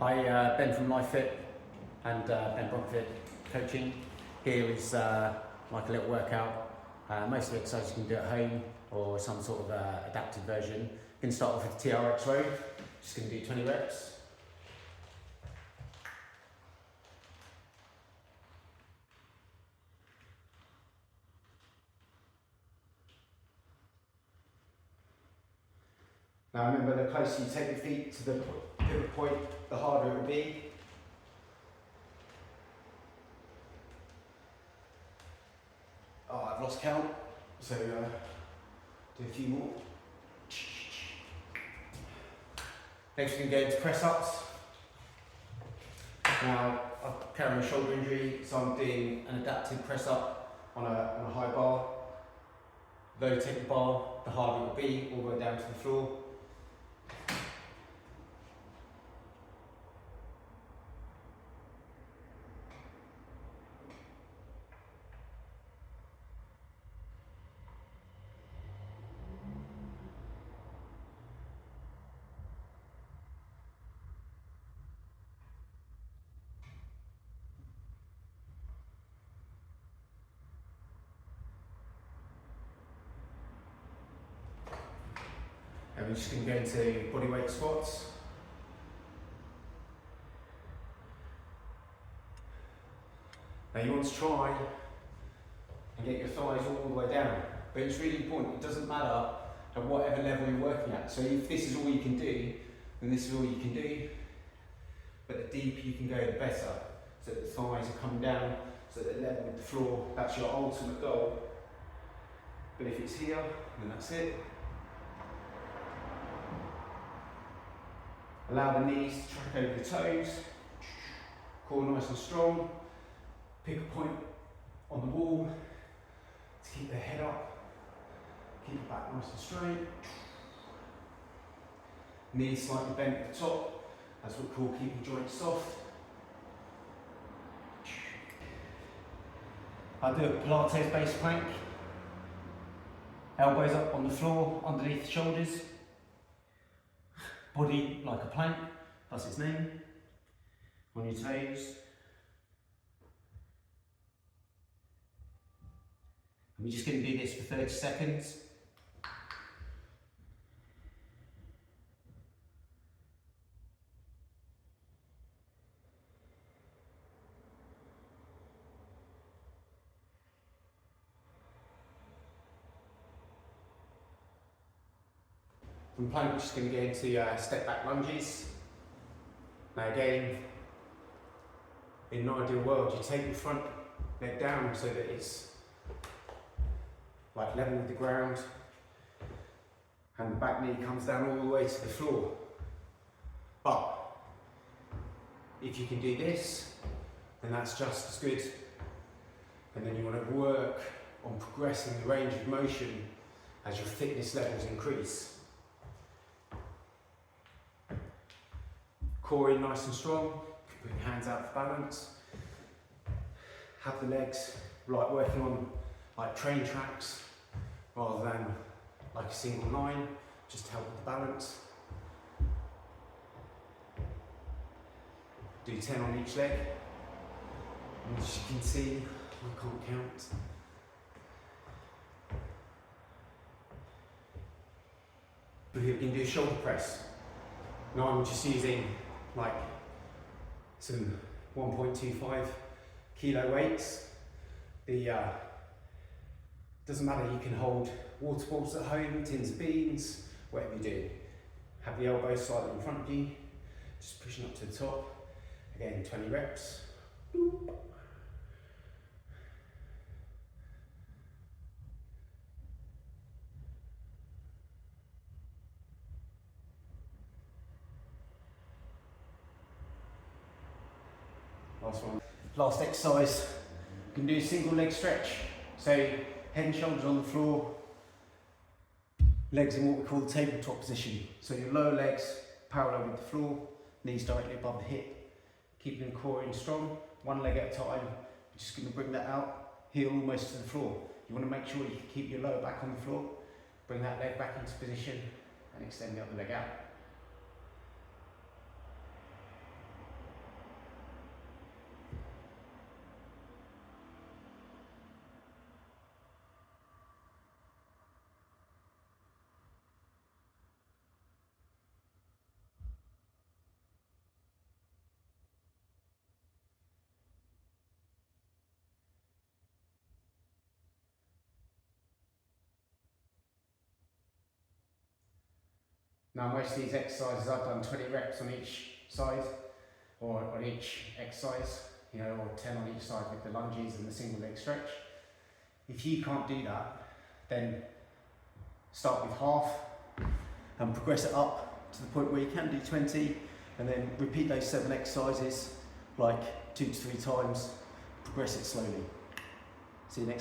Hi, Ben from LifeFit and Ben Brockfit Coaching. Here is like a little workout. Most of the exercises you can do at home or some sort of adapted version. You can start off with TRX row. Just going to do 20 reps. Now remember, the closer you take your feet to the pivot point, the harder it will be. Oh, I've lost count, so do a few more. Next we're going to go into press ups. Now I've carrying a shoulder injury, so I'm doing an adapted press up on a high bar. The lower you take the bar, the harder it will be, all the way down to the floor. And we're just going to go into bodyweight squats. Now you want to try and get your thighs all the way down, but it's really important, it doesn't matter at whatever level you're working at. So if this is all you can do, then this is all you can do, but the deeper you can go, the better. So that the thighs are coming down, so that they're level with the floor. That's your ultimate goal. But if it's here, then that's it. Allow the knees to track over the toes, core nice and strong. Pick a point on the wall to keep the head up, keep the back nice and straight. Knees slightly bent at the top, that's what we call keeping joints soft. I do a Pilates base plank, elbows up on the floor, underneath the shoulders. Body like a plank, that's its name. On your toes. And we're just going to do this for 30 seconds. From plank, we're just going to go into step back lunges. Now again, in an ideal world, you take your front leg down so that it's like level with the ground, and the back knee comes down all the way to the floor. But if you can do this, then that's just as good. And then you want to work on progressing the range of motion as your fitness levels increase. Core in nice and strong, put your hands out for balance. Have the legs like working on like train tracks rather than like a single line, just to help with the balance. Do 10 on each leg. And as you can see, I can't count. But here we can do shoulder press. Now I'm just using like some 1.25 kilo weights. Doesn't matter, you can hold water bottles at home, tins of beans, whatever you do. Have the elbows slightly in front of you, just pushing up to the top. Again, 20 reps. Last one. Last exercise, you can do a single leg stretch. So head and shoulders on the floor, legs in what we call the tabletop position. So your lower legs parallel with the floor, knees directly above the hip, keeping the core in strong, one leg at a time. You're just going to bring that out, heel almost to the floor. You want to make sure you can keep your lower back on the floor, bring that leg back into position and extend the other leg out. Now most of these exercises I've done 20 reps on each side, or on each exercise, you know, or 10 on each side with the lunges and the single leg stretch. If you can't do that, then start with half and progress it up to the point where you can do 20, and then repeat those 7 exercises like 2 to 3 times, progress it slowly. See you next time.